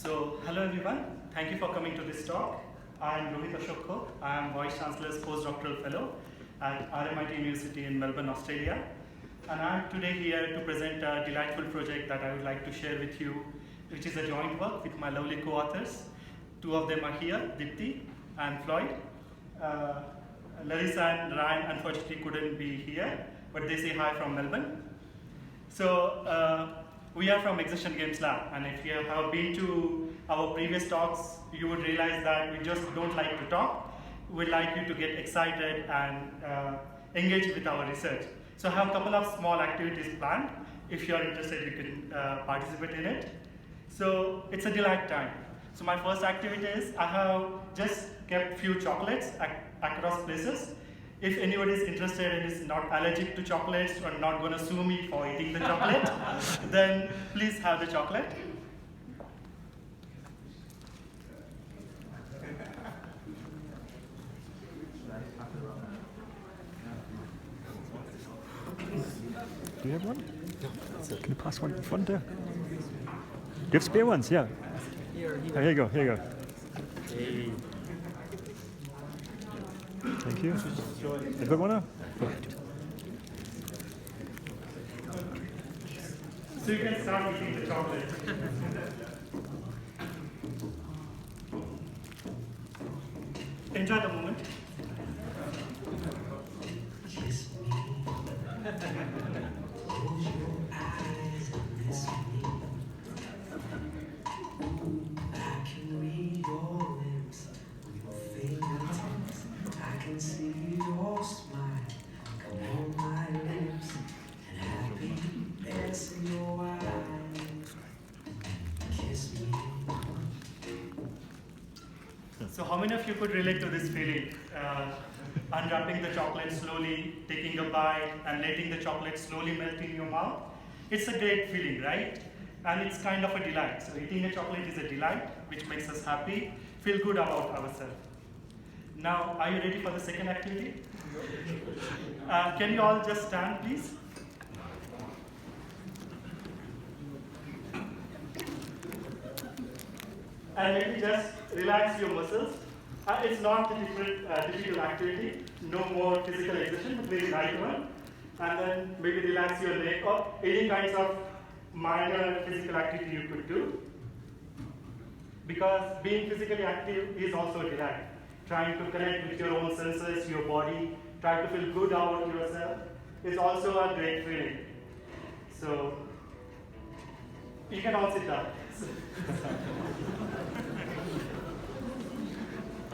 Hello everyone. Thank you for coming to this talk. I am Rohit Khot. I am Vice Chancellor's Postdoctoral Fellow at RMIT University in Melbourne, Australia. And I am today here to present a delightful project that I would like to share with you, which is a joint work with my lovely co-authors. Two of them are here, Dipti and Floyd. Larissa and Ryan unfortunately couldn't be here, but they say hi from Melbourne. We are from Existent Games Lab, and if you have been to our previous talks, you would realize that we just don't like to talk. We'd like you to get excited and engage with our research. So I have a couple of small activities planned. If you're interested, you can participate in it. So it's a delight time. So my first activity is I have just kept few chocolates across places. If anybody is interested and is not allergic to chocolates or not going to sue me for eating the chocolate, then please have the chocolate. Do you have one? No. Can you pass one in front there? Do you have spare ones? Yeah. Here. Oh, here you go, here you go. Hey. Thank you. A good one now? So you can start eating the chocolate. Enjoy the moment. So how many of you could relate to this feeling? Unwrapping the chocolate slowly, taking a bite, and letting the chocolate slowly melt in your mouth. It's a great feeling, right? And it's kind of a delight. So eating a chocolate is a delight, which makes us happy, feel good about ourselves. Now, are you ready for the second activity? Can you all just stand, please? And maybe just relax your muscles. It's not a difficult activity, no more physical exertion, but very light one. And then maybe relax your neck or any kinds of minor physical activity you could do. Because being physically active is also a delight. Trying to connect with your own senses, your body, try to feel good about yourself is also a great feeling. So, you can all sit down.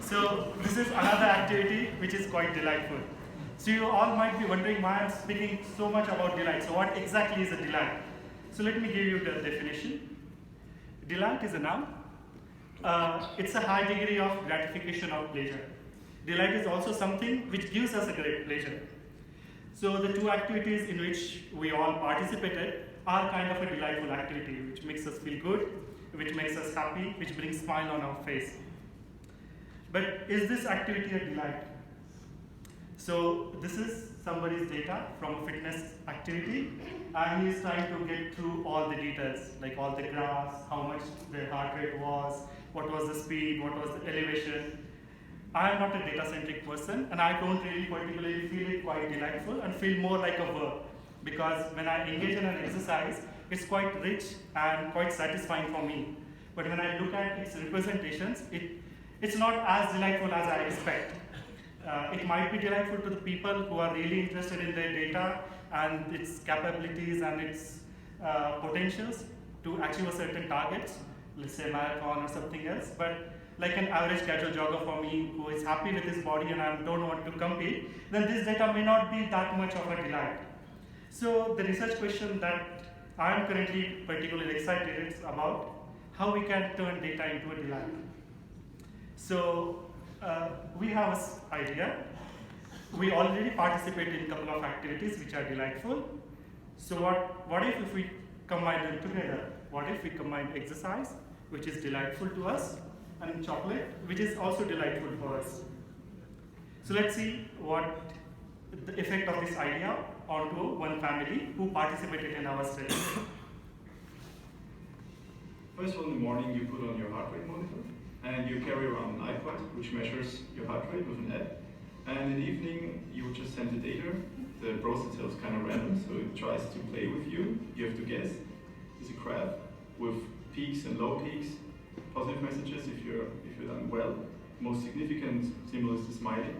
So this is another activity which is quite delightful. So you all might be wondering why I'm speaking so much about delight. So what exactly is a delight? So let me give you the definition. Delight is a noun. It's a high degree of gratification of pleasure. Delight is also something which gives us a great pleasure. So the two activities in which we all participated are kind of a delightful activity which makes us feel good, which makes us happy, which brings a smile on our face. But is this activity a delight? So this is somebody's data from a fitness activity, and he is trying to get through all the details, like all the graphs, how much the heart rate was, what was the speed, what was the elevation. I am not a data-centric person, and I don't really particularly feel it quite delightful and feel more like a work. Because when I engage in an exercise, it's quite rich and quite satisfying for me. But when I look at its representations, it's not as delightful as I expect. It might be delightful to the people who are really interested in their data and its capabilities and its potentials to achieve a certain target, let's say marathon or something else. But like an average casual jogger for me who is happy with his body and I don't want to compete, then this data may not be that much of a delight. So the research question that I am currently particularly excited is about how we can turn data into a delight. So we have an idea. We already participate in a couple of activities which are delightful. So what if we combine them together? What if we combine exercise, which is delightful to us, and chocolate, which is also delightful for us? So let's see what the effect of this idea onto one family who participated in our study. First of all, in the morning you put on your heart rate monitor, and you carry around an iPod, which measures your heart rate with an app. And in the evening, you would just send the data. The browser itself is kind of random, so it tries to play with you. You have to guess. There's a graph with peaks and low peaks, positive messages if you're done well. Most significant symbol is the smiley.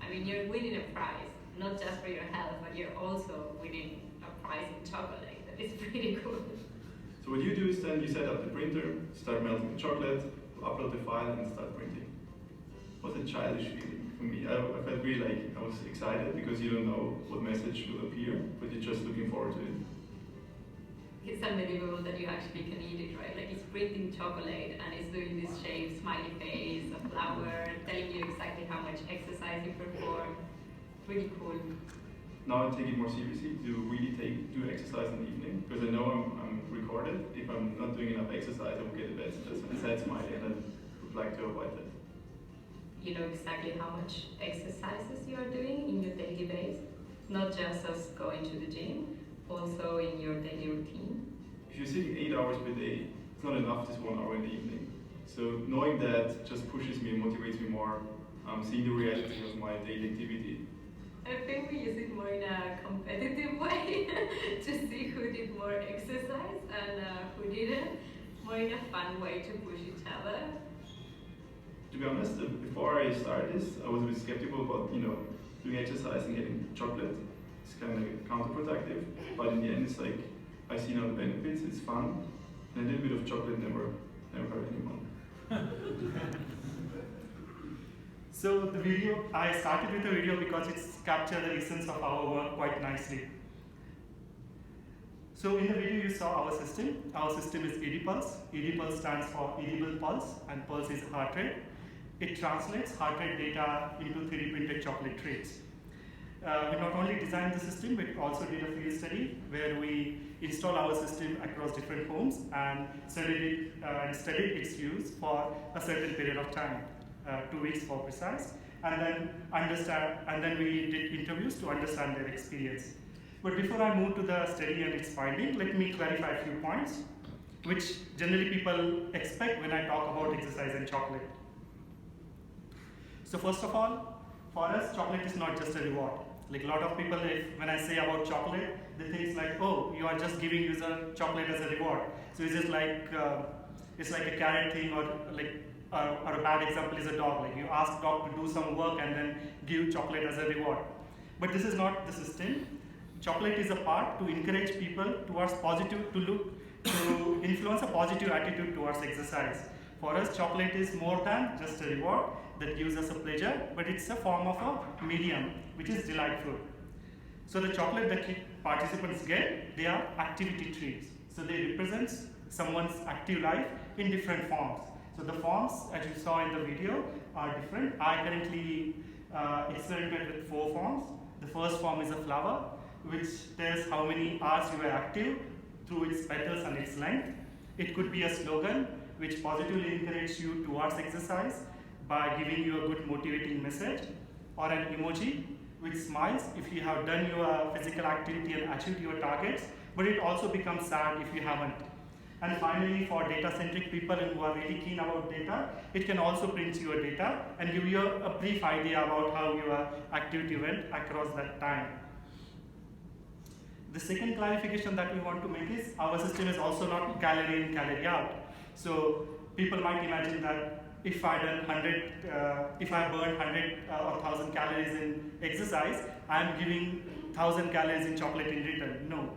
I mean, you're winning a prize, not just for your health, but you're also winning a prize in chocolate. That is pretty cool. So what you do is then you set up the printer, start melting the chocolate, upload the file, and start printing. It was a childish feeling for me. I felt really like I was excited because you don't know what message will appear, but you're just looking forward to it. It's unbelievable that you actually can eat it, right? Like it's printing chocolate and it's doing this shape, smiley face, a flower, telling you exactly how much exercise you perform. Pretty cool. Now I take it more seriously to really do exercise in the evening because I know I'm recorded. If I'm not doing enough exercise, I will get a sad smiley, and I would like to avoid that. You know exactly how much exercises you are doing in your daily base, not just as going to the gym, also in your daily routine. If you're sitting 8 hours per day, it's not enough just 1 hour in the evening. So knowing that just pushes me and motivates me more, seeing the reality of my daily activity. I think we use it more in a competitive way to see who did more exercise and who didn't, more in a fun way to push each other. To be honest, before I started this, I was a bit skeptical about doing exercise and getting chocolate. It's kind of counterproductive, but in the end, it's like I see now the benefits. It's fun, and a little bit of chocolate never hurt anyone. So the video, I started with the video because it's captured the essence of our work quite nicely. So in the video you saw our system. Our system is EdiPulse. EdiPulse stands for Edible Pulse, and pulse is heart rate. It translates heart rate data into 3D printed chocolate trays. We not only designed the system, but also did a field study where we installed our system across different homes and studied its use for a certain period of time. 2 weeks for precise, and then we did interviews to understand their experience. But before I move to the study and its finding, let me clarify a few points, which generally people expect when I talk about exercise and chocolate. So first of all, for us, chocolate is not just a reward. Like a lot of people, when I say about chocolate, they think like, oh, you are just giving user chocolate as a reward. So it's just like it's like a carrot thing, or a bad example is a dog. Like you ask dog to do some work and then give chocolate as a reward. But this is not the system. Chocolate is a part to encourage people towards to influence a positive attitude towards exercise. For us, chocolate is more than just a reward that gives us a pleasure, but it's a form of a medium, which is delightful. So the chocolate that participants get, they are activity trees. So they represent someone's active life in different forms. So the forms, as you saw in the video, are different. I currently experimented with 4 forms. The first form is a flower, which tells how many hours you are active through its petals and its length. It could be a slogan, which positively encourages you towards exercise by giving you a good motivating message, or an emoji, which smiles if you have done your physical activity and achieved your targets, but it also becomes sad if you haven't. And finally, for data-centric people who are really keen about data, it can also print your data and give you a brief idea about how your activity went across that time. The second clarification that we want to make is our system is also not calorie in, calorie out. So people might imagine that if I burned 100 or 1,000 calories in exercise, I'm giving 1,000 calories in chocolate in return. No,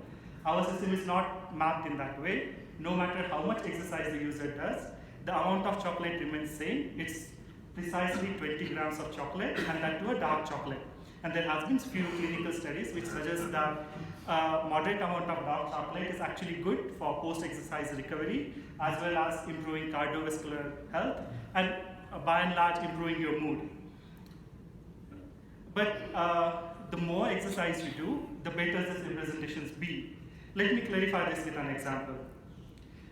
our system is not mapped in that way. No matter how much exercise the user does, the amount of chocolate remains same. It's precisely 20 grams of chocolate, and that to a dark chocolate. And there has been few clinical studies which suggest that moderate amount of dark chocolate is actually good for post-exercise recovery, as well as improving cardiovascular health, and by and large improving your mood. But the more exercise you do, the better these representations be. Let me clarify this with an example.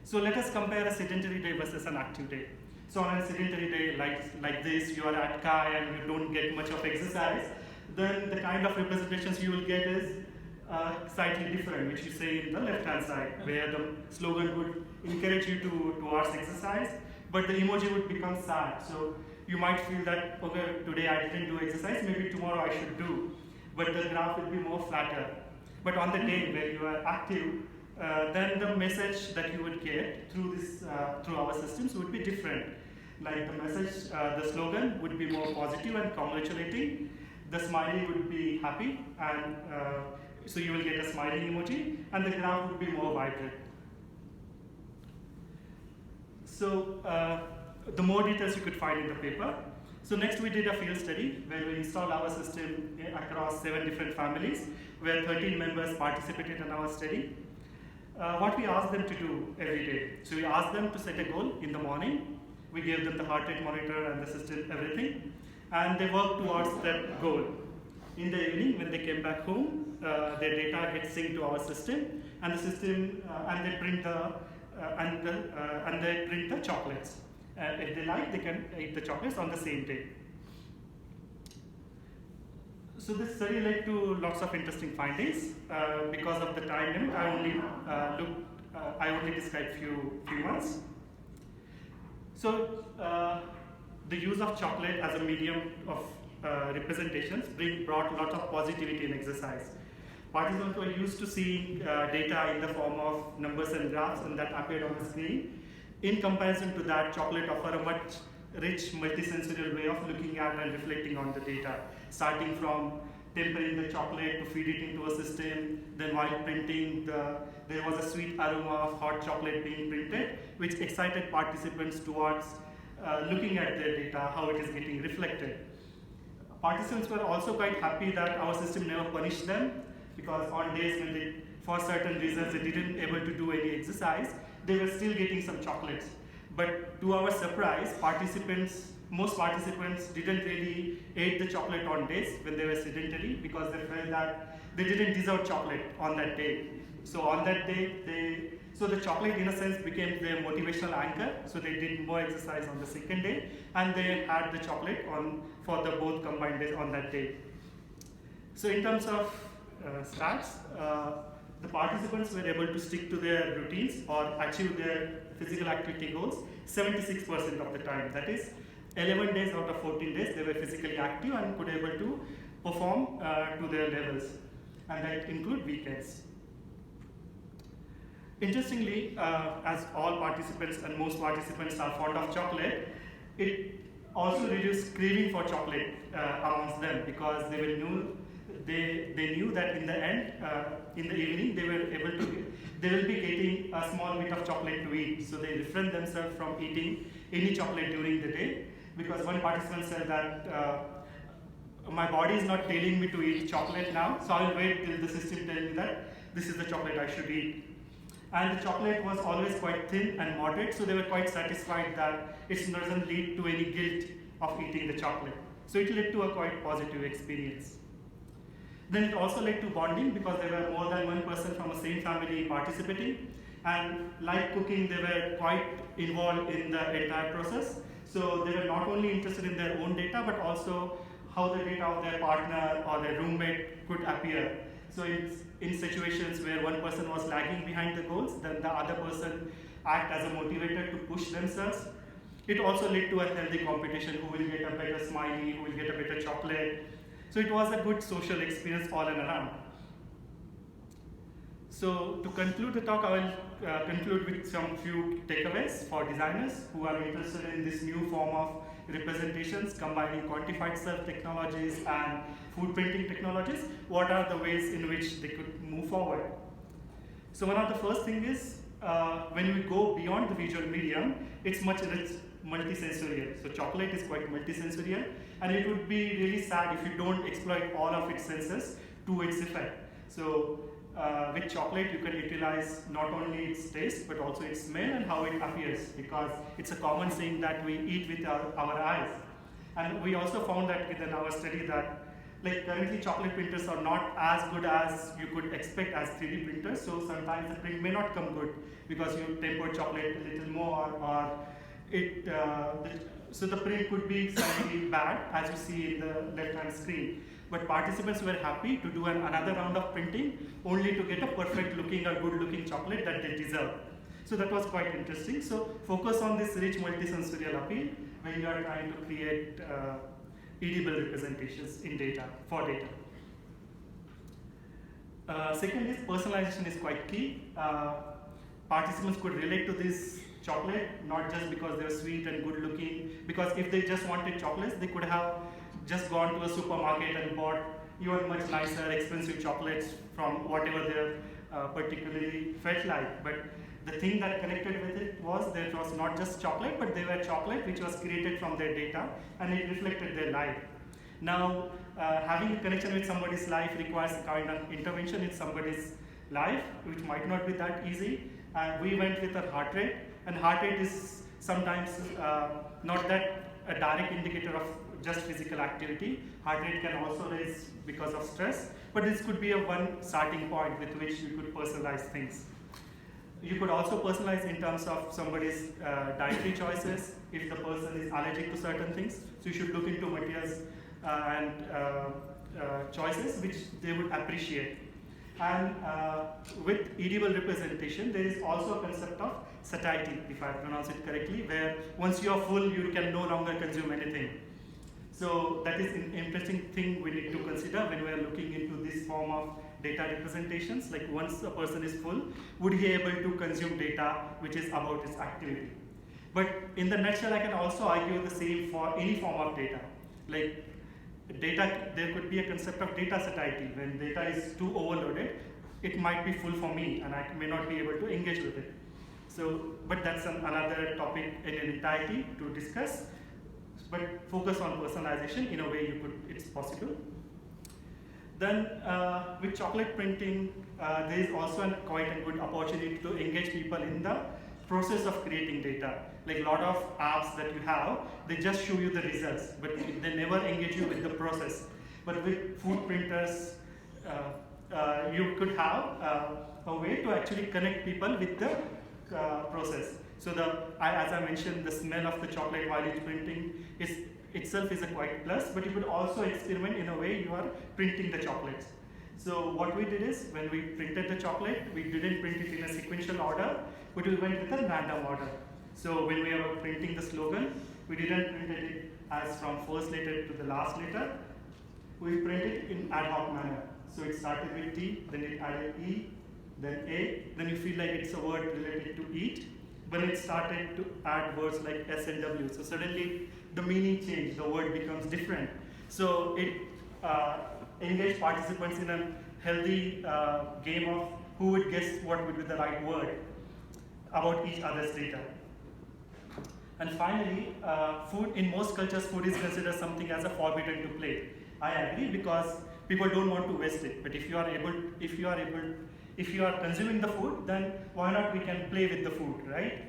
So let us compare a sedentary day versus an active day. So on a sedentary day like this, you are at Kai and you don't get much of exercise, then the kind of representations you will get is slightly different, which you say in the left-hand side, where the slogan would encourage you towards exercise, but the emoji would become sad. So you might feel that, okay, today I didn't do exercise, maybe tomorrow I should do. But the graph will be more flatter. But on the day where you are active, then the message that you would get through this, through our systems would be different. Like the message, the slogan would be more positive and congratulating. The smiley would be happy, and so you will get a smiling emoji, and the graph would be more vibrant. So the more details you could find in the paper. So next we did a field study where we installed our system across 7 different families, where 13 members participated in our study. What we asked them to do every day. So we asked them to set a goal in the morning. We gave them the heart rate monitor and the system, everything. And they worked towards that goal. In the evening, when they came back home, their data gets synced to our system, and the system, and they print the chocolates. If they like, they can eat the chocolates on the same day. So this study led to lots of interesting findings. Because of the time limit, I only described few ones. So the use of chocolate as a medium of representations brought a lot of positivity in exercise. Participants were used to seeing data in the form of numbers and graphs, and that appeared on the screen. In comparison to that, chocolate offer a much rich multisensorial way of looking at and reflecting on the data, starting from tempering the chocolate to feed it into a system. Then while printing, there was a sweet aroma of hot chocolate being printed, which excited participants towards looking at their data, how it is getting reflected. Participants were also quite happy that our system never punished them, because on days when they, for certain reasons, they didn't able to do any exercise, they were still getting some chocolates. But to our surprise, most participants didn't really eat the chocolate on days when they were sedentary, because they felt that they didn't deserve chocolate on that day. So on that day, so the chocolate in a sense became their motivational anchor. So they did more exercise on the second day, and they had the chocolate for the both combined days on that day. So in terms of stats, the participants were able to stick to their routines or achieve their physical activity goals 76% of the time. That is, 11 days out of 14 days they were physically active and could able to perform to their levels, and that include weekends. Interestingly, as all participants and most participants are fond of chocolate, it also reduced craving for chocolate amongst them, because they knew that in the end, in the evening, they will be getting a small bit of chocolate to eat. So they refrain themselves from eating any chocolate during the day, because one participant said that my body is not telling me to eat chocolate now, so I will wait till the system tells me that this is the chocolate I should eat. And the chocolate was always quite thin and moderate, so they were quite satisfied that it doesn't lead to any guilt of eating the chocolate. So it led to a quite positive experience. Then it also led to bonding, because there were more than one person from the same family participating. And like cooking, they were quite involved in the entire process. So they were not only interested in their own data, but also how the data of their partner or their roommate could appear. So in situations where one person was lagging behind the goals, then the other person act as a motivator to push themselves. It also led to a healthy competition, who will get a better smiley, who will get a better chocolate. So it was a good social experience all and around. So to conclude the talk, I will conclude with some few takeaways for designers who are interested in this new form of representations, combining quantified self technologies and food printing technologies. What are the ways in which they could move forward? So one of the first thing is, when we go beyond the visual medium, it's much rich multisensorial. So chocolate is quite multisensorial, and it would be really sad if you don't exploit all of its senses to its effect. So with chocolate, you can utilize not only its taste, but also its smell and how it appears, because it's a common saying that we eat with our eyes. And we also found that within our study that currently chocolate printers are not as good as you could expect as 3D printers, so sometimes the print may not come good because you tempered chocolate a little more, or so the print could be slightly bad, as you see in the left-hand screen. but participants were happy to do another round of printing only to get a perfect looking or good looking chocolate that they deserve. So that was quite interesting. So focus on this rich multisensorial appeal when you are trying to create edible representations in data, for data. Second is personalization is quite key. Participants could relate to this chocolate, not just because they're sweet and good looking, because if they just wanted chocolates, they could have just gone to a supermarket and bought even much nicer, expensive chocolates from whatever they particularly felt like. But the thing that connected with it was that it was not just chocolate, but they were chocolate which was created from their data, and it reflected their life. Now, having a connection with somebody's life requires a kind of intervention in somebody's life, which might not be that easy. We went with a heart rate, and heart rate is sometimes not that a direct indicator of just physical activity. Heart rate can also raise because of stress, but this could be a one starting point with which you could personalize things. You could also personalize in terms of somebody's dietary choices, if the person is allergic to certain things. So you should look into materials and choices which they would appreciate. And with edible representation, there is also a concept of satiety, if I pronounce it correctly, where once you are full, you can no longer consume anything. So that is an interesting thing we need to consider when we are looking into this form of data representations. Like once a person is full, would he be able to consume data which is about his activity? But in the nutshell, I can also argue the same for any form of data. Like data, there could be a concept of data satiety. When data is too overloaded, it might be full for me and I may not be able to engage with it. So, but that's another topic in entirety to discuss. But focus on personalization in a way it's possible. Then with chocolate printing, there is also quite a good opportunity to engage people in the process of creating data. Like a lot of apps that you have, they just show you the results, but they never engage you with the process. But with food printers, you could have a way to actually connect people with the process. So as I mentioned, the smell of the chocolate while it's printing itself is a quite plus, but you could also experiment in a way you are printing the chocolates. So what we did is, when we printed the chocolate, we didn't print it in a sequential order, but we went with a random order. So when we were printing the slogan, we didn't print it as from first letter to the last letter. We printed it in ad hoc manner. So it started with T, then it added E, then A, then you feel like it's a word related to eat. But it started to add words like S and W. So suddenly the meaning changed, the word becomes different. So it engaged participants in a healthy game of who would guess what would be the right word about each other's data. And finally, food, in most cultures, food is considered something as a forbidden to play. I agree, because people don't want to waste it. But if you are consuming the food, then why not we can play with the food, right?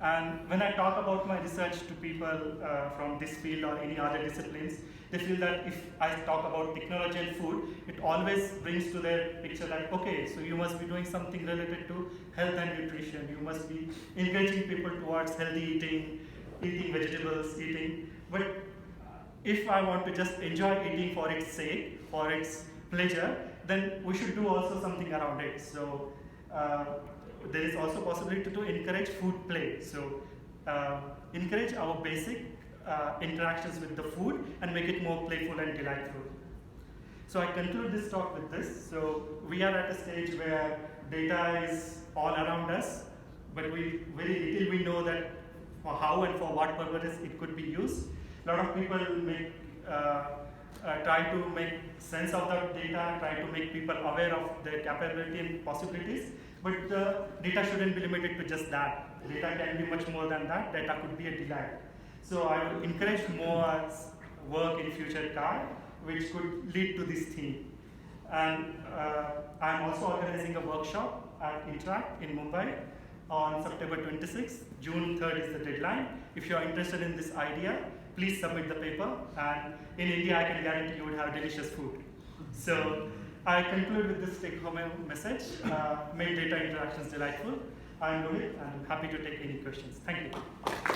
And when I talk about my research to people from this field or any other disciplines, they feel that if I talk about technology and food, it always brings to their picture like, okay, so you must be doing something related to health and nutrition. You must be encouraging people towards healthy eating vegetables, But if I want to just enjoy eating for its sake, for its pleasure, then we should do also something around it. So there is also possibility to encourage food play. So encourage our basic interactions with the food and make it more playful and delightful. So I conclude this talk with this. So we are at a stage where data is all around us, but very little we know that for how and for what purposes it could be used. A lot of people try to make sense of the data, try to make people aware of their capability and possibilities, but the data shouldn't be limited to just that. Data can be much more than that. Data could be a delight. So I will encourage more work in future CAR, which could lead to this theme. And I'm also organizing a workshop at Interact in Mumbai on September 26th. June 3rd is the deadline. If you're interested in this idea, please submit the paper. And in India, I can guarantee you would have delicious food. So I conclude with this take-home message, make data interactions delightful. I'm Rohit, and I'm happy to take any questions. Thank you.